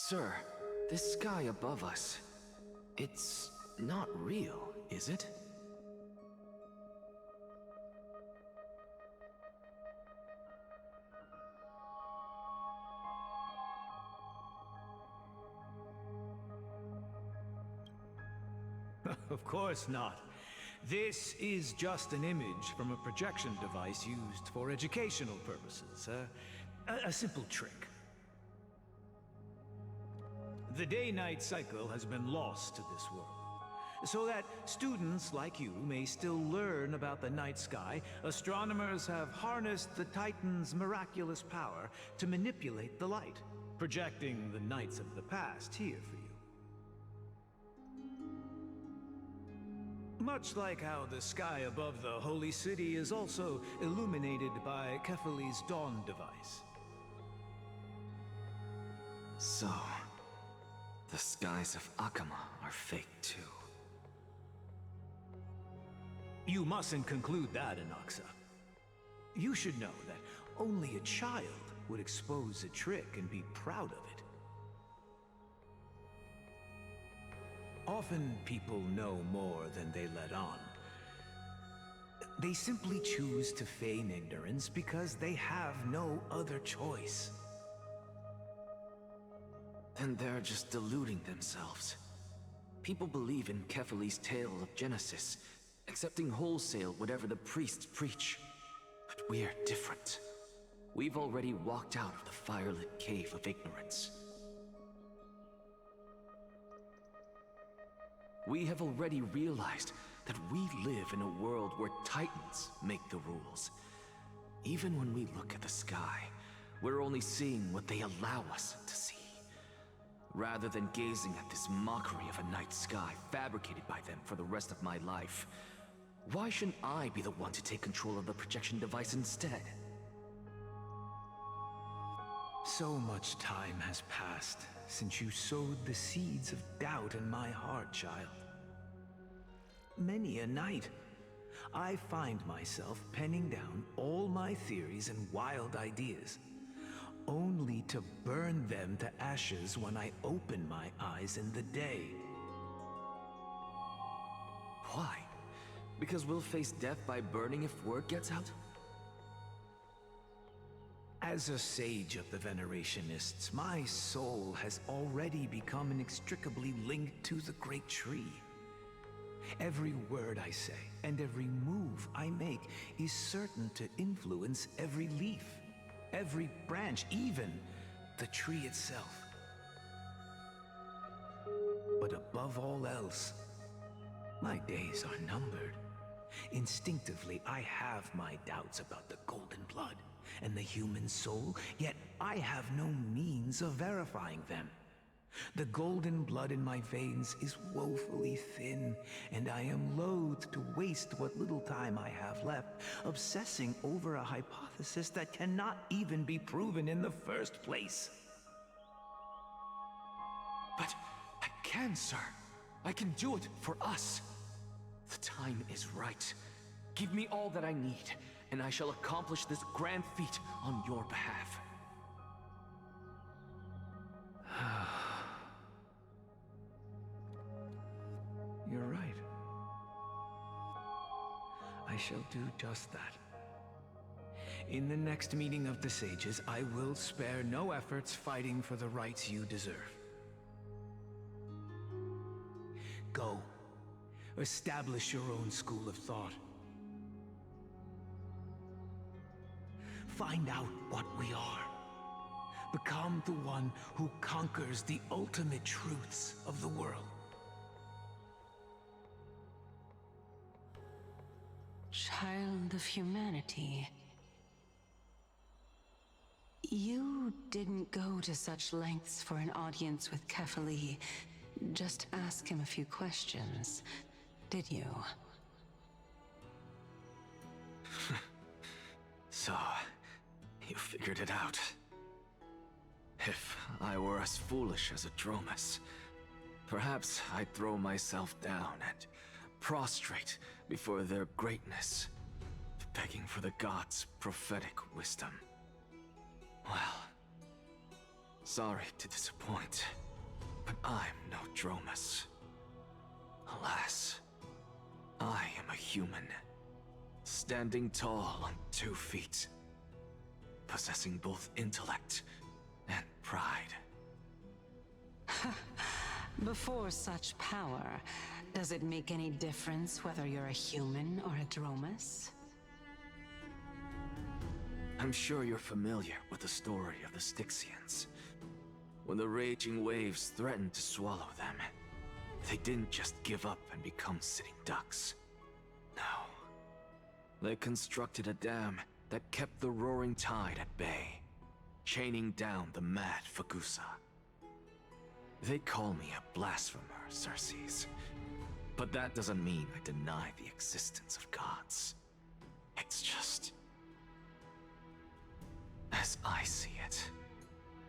Sir, this sky above us, it's not real, is it? Of course not. This is just an image from a projection device used for educational purposes. A simple trick. The day-night cycle has been lost to this world. So that students like you may still learn about the night sky, astronomers have harnessed the Titan's miraculous power to manipulate the light, projecting the nights of the past here for you. Much like how the sky above the Holy City is also illuminated by Kefali's dawn device. So, the skies of Akama are fake too. You mustn't conclude that, Inoxa. You should know that only a child would expose a trick and be proud of it. Often people know more than they let on. They simply choose to feign ignorance because they have no other choice. Then they're just deluding themselves. People believe in Kefali's tale of Genesis, accepting wholesale whatever the priests preach. But we're different. We've already walked out of the firelit cave of ignorance. We have already realized that we live in a world where Titans make the rules. Even when we look at the sky, we're only seeing what they allow us to see. Rather than gazing at this mockery of a night sky fabricated by them for the rest of my life, why shouldn't I be the one to take control of the projection device instead? So much time has passed since you sowed the seeds of doubt in my heart, child. Many a night, I find myself penning down all my theories and wild ideas, only to burn them to ashes when I open my eyes in the day. Why? Because we'll face death by burning if word gets out? As a sage of the Venerationists, my soul has already become inextricably linked to the great tree. Every word I say and every move I make is certain to influence every leaf, every branch, even the tree itself. But above all else, my days are numbered. Instinctively, I have my doubts about the golden blood and the human soul, yet I have no means of verifying them. The golden blood in my veins is woefully thin, and I am loath to waste what little time I have left obsessing over a hypothesis that cannot even be proven in the first place. But I can, sir. I can do it for us. The time is right. Give me all that I need, and I shall accomplish this grand feat on your behalf. You're right. I shall do just that. In the next meeting of the sages, I will spare no efforts fighting for the rights you deserve. Go. Establish your own school of thought. Find out what we are. Become the one who conquers the ultimate truths of the world. Child of humanity. You didn't go to such lengths for an audience with Kefali. Just ask him a few questions, did you? So, you figured it out. If I were as foolish as Adromus, perhaps I'd throw myself down and prostrate before their greatness, begging for the gods' prophetic wisdom. Well, Sorry to disappoint, but I'm no Dromus. Alas, I am a human, standing tall on 2 feet, possessing both intellect and pride. Before such power, does it make any difference whether you're a human or a Dromus? I'm sure you're familiar with the story of the Styxians. When the raging waves threatened to swallow them, they didn't just give up and become sitting ducks. No. They constructed a dam that kept the roaring tide at bay, chaining down the mad Fagusa. They call me a blasphemer, Circes. But that doesn't mean I deny the existence of gods. It's just... as I see it,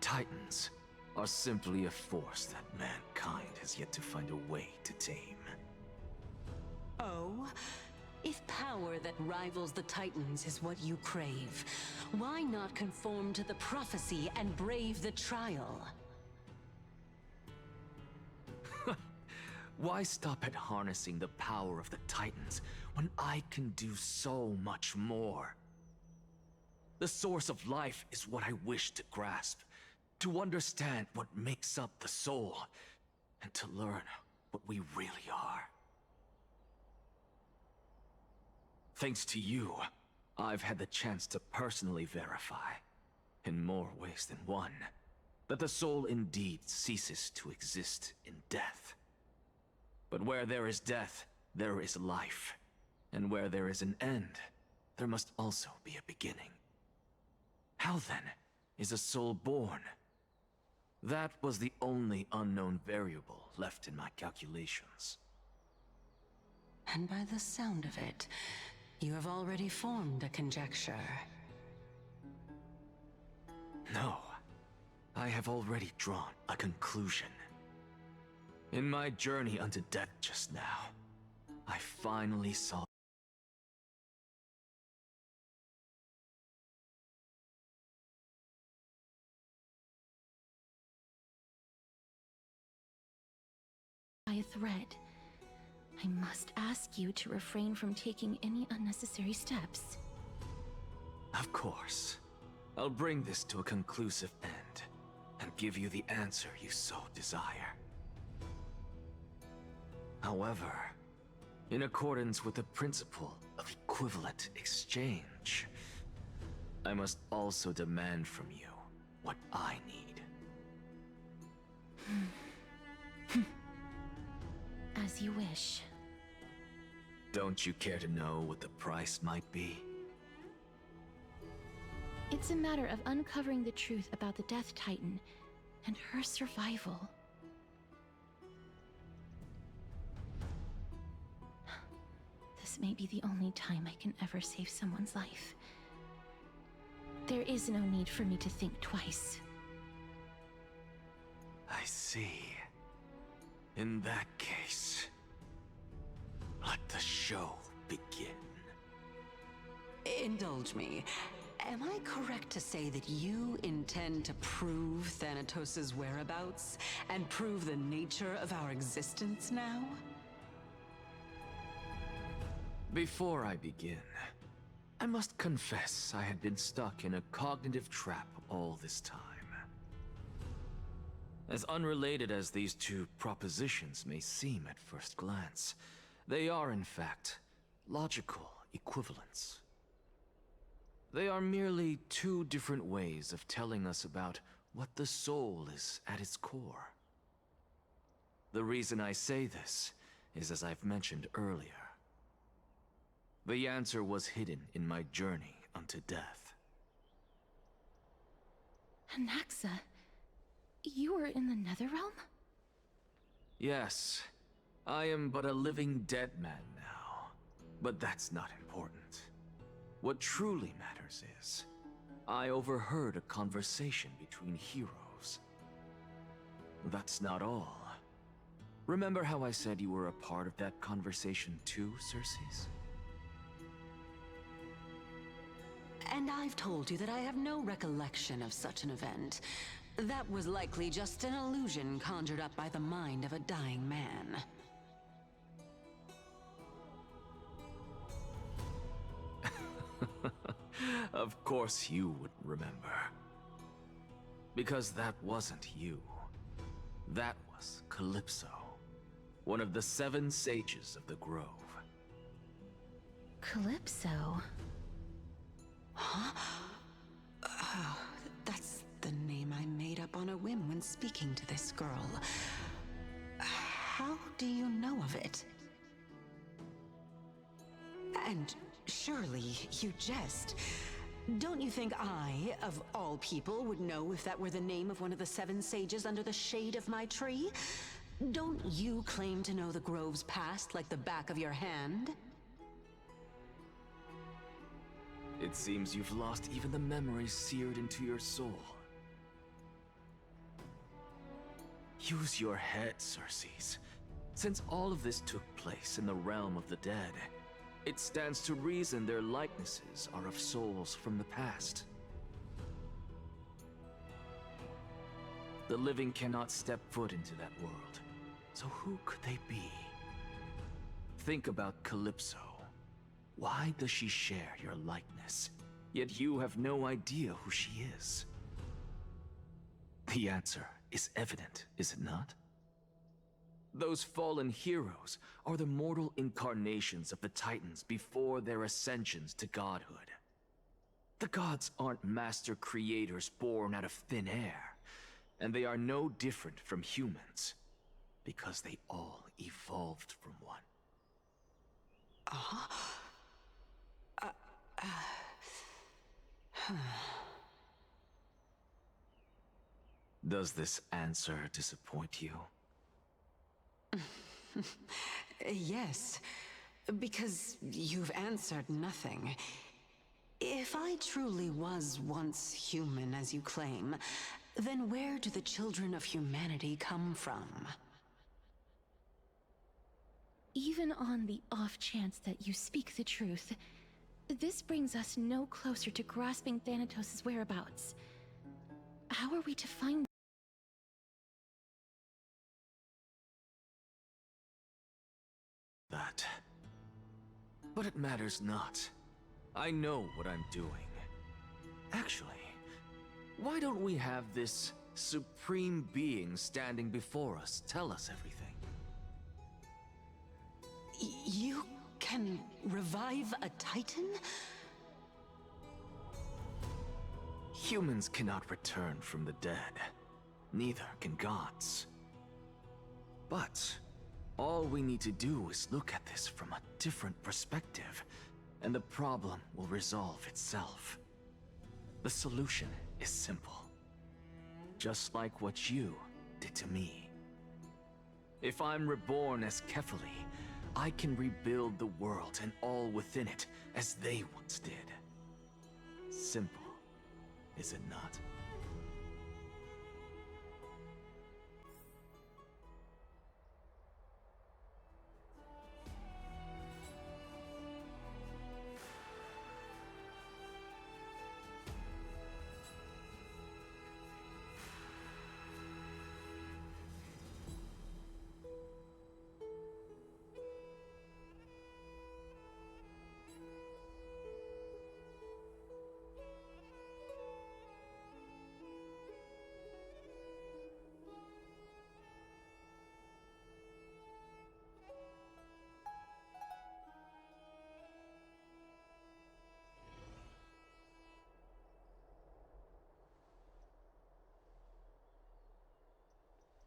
Titans are simply a force that mankind has yet to find a way to tame. Oh? If power that rivals the Titans is what you crave, why not conform to the prophecy and brave the trial? Why stop at harnessing the power of the Titans when I can do so much more? The source of life is what I wish to grasp, to understand what makes up the soul, and to learn what we really are. Thanks to you, I've had the chance to personally verify, in more ways than one, that the soul indeed ceases to exist in death. But where there is death, there is life. And where there is an end, there must also be a beginning. How then is a soul born? That was the only unknown variable left in my calculations. And by the sound of it, you have already formed a conjecture. No, I have already drawn a conclusion. In my journey unto death just now, I finally saw by a thread. I must ask you to refrain from taking any unnecessary steps. Of course. I'll bring this to a conclusive end, and give you the answer you so desire. However, in accordance with the principle of equivalent exchange, I must also demand from you what I need. As you wish. Don't you care to know what the price might be? It's a matter of uncovering the truth about the Death Titan and her survival. This may be the only time I can ever save someone's life. There is no need for me to think twice. I see. In that case, let the show begin. Indulge me. Am I correct to say that you intend to prove Thanatos' whereabouts and prove the nature of our existence now? Before I begin, I must confess I had been stuck in a cognitive trap all this time. As unrelated as these two propositions may seem at first glance, they are in fact logical equivalents. They are merely two different ways of telling us about what the soul is at its core. The reason I say this is, as I've mentioned earlier, the answer was hidden in my journey unto death. Anaxa, you were in the Netherrealm? Yes, I am but a living dead man now, but that's not important. What truly matters is, I overheard a conversation between heroes. That's not all. Remember how I said you were a part of that conversation too, Circes? And I've told you that I have no recollection of such an event. That was likely just an illusion conjured up by the mind of a dying man. Of course you would remember. Because that wasn't you. That was Calypso, one of the 7 sages of the Grove. Calypso? That's the name I made up on a whim when speaking to this girl. How do you know of it? And surely you jest. Don't you think I, of all people, would know if that were the name of one of the 7 sages under the shade of my tree? Don't you claim to know the Grove's past like the back of your hand? It seems you've lost even the memories seared into your soul. Use your head, Circes. Since all of this took place in the realm of the dead, it stands to reason their likenesses are of souls from the past. The living cannot step foot into that world, so who could they be? Think about Calypso. Why does she share your likeness, yet you have no idea who she is? The answer is evident, is it not? Those fallen heroes are the mortal incarnations of the Titans before their ascensions to godhood. The gods aren't master creators born out of thin air, and they are no different from humans, because they all evolved from one. Does this answer disappoint you? Yes, because you've answered nothing. If I truly was once human, as you claim, then where do the children of humanity come from? Even on the off chance that you speak the truth, this brings us no closer to grasping Thanatos' whereabouts. How are we to find that? But it matters not. I know what I'm doing. Actually, why don't we have this supreme being standing before us tell us everything? You can revive a Titan? Humans cannot return from the dead. Neither can gods. But all we need to do is look at this from a different perspective, and the problem will resolve itself. The solution is simple. Just like what you did to me. If I'm reborn as Kefali, I can rebuild the world and all within it as they once did. Simple, is it not?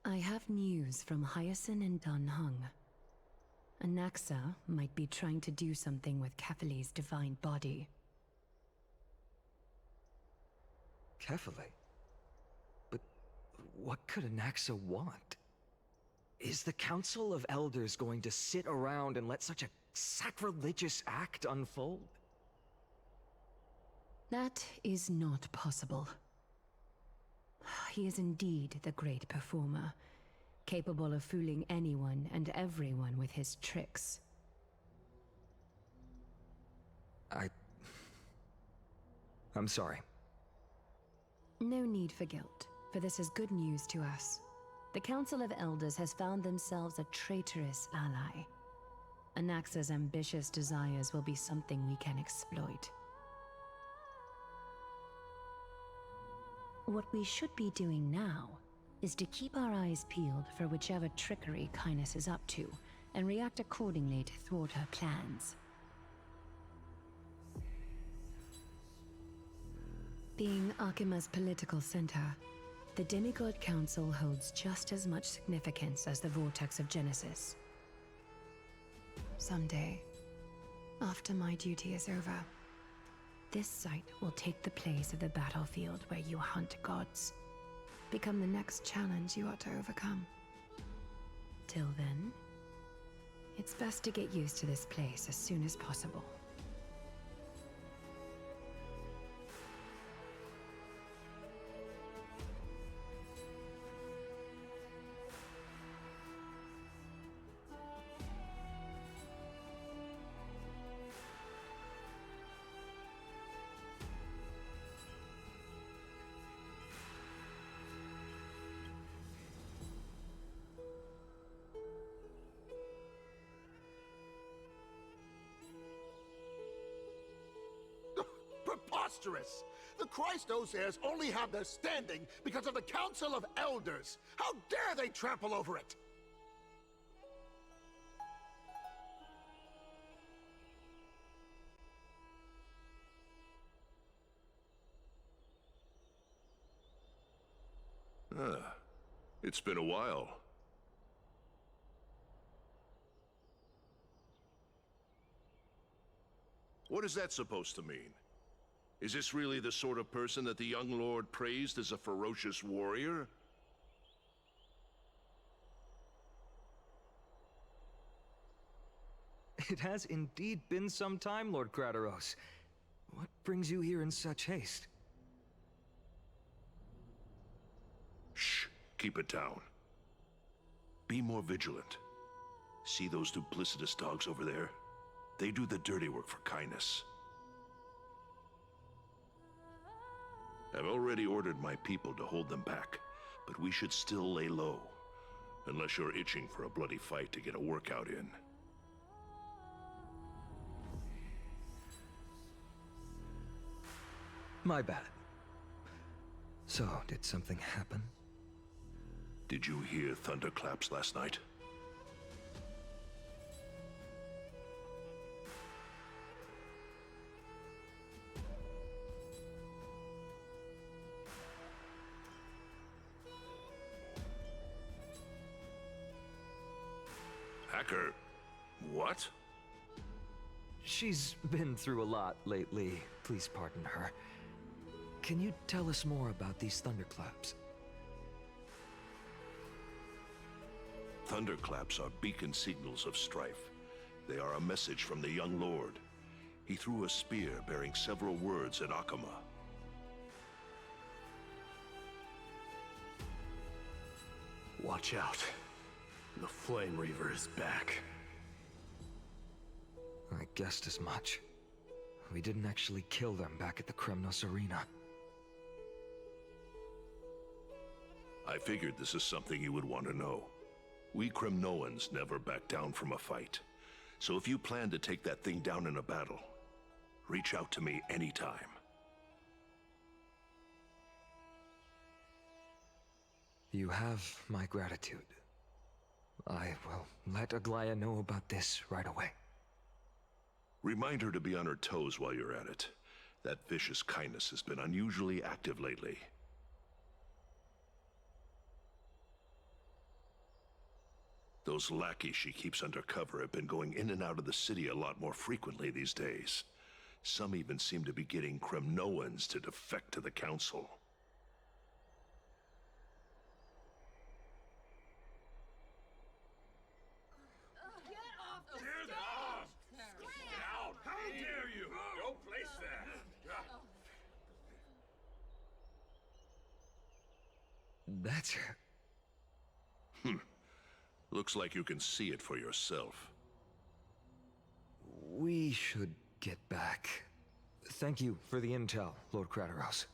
I have news from Hyacinth and Dan Heng. Anaxa might be trying to do something with Kefali's divine body. Kefali? But what could Anaxa want? Is the Council of Elders going to sit around and let such a sacrilegious act unfold? That is not possible. He is indeed the great performer, capable of fooling anyone and everyone with his tricks. I'm sorry. No need for guilt. for this is good news to us. The Council of Elders has found themselves a traitorous ally. Anaxa's ambitious desires will be something we can exploit. What we should be doing now is to keep our eyes peeled for whichever trickery Kynus is up to, and react accordingly to thwart her plans. Being Akima's political center, the Demigod Council holds just as much significance as the Vortex of Genesis. Someday, after my duty is over, this site will take the place of the battlefield where you hunt gods. Become the next challenge you are to overcome. Till then, it's best to get used to this place as soon as possible. Preposterous! The Christos heirs only have their standing because of the Council of Elders! How dare they trample over it! It's been a while. What is that supposed to mean? Is this really the sort of person that the young lord praised as a ferocious warrior? It has indeed been some time, Lord Kratos. What brings you here in such haste? Shh, keep it down. Be more vigilant. See those duplicitous dogs over there? They do the dirty work for Kynus. I've already ordered my people to hold them back, but we should still lay low. Unless you're itching for a bloody fight to get a workout in. My bad. So, did something happen? Did you hear thunderclaps last night? Hacker, what? She's been through a lot lately. Please pardon her. Can you tell us more about these thunderclaps? Thunderclaps are beacon signals of strife. They are a message from the young lord. He threw a spear bearing several words at Akama. Watch out. The Flame Reaver is back. I guessed as much. We didn't actually kill them back at the Kremnos Arena. I figured this is something you would want to know. We Kremnoans never back down from a fight. So if you plan to take that thing down in a battle, reach out to me anytime. You have my gratitude. I will let Aglaya know about this right away. Remind her to be on her toes while you're at it. That vicious Kynus has been unusually active lately. Those lackeys she keeps under cover have been going in and out of the city a lot more frequently these days. Some even seem to be getting Kremnoans to defect to the Council. That's her. Looks like you can see it for yourself. We should get back. Thank you for the intel, Lord Kratos.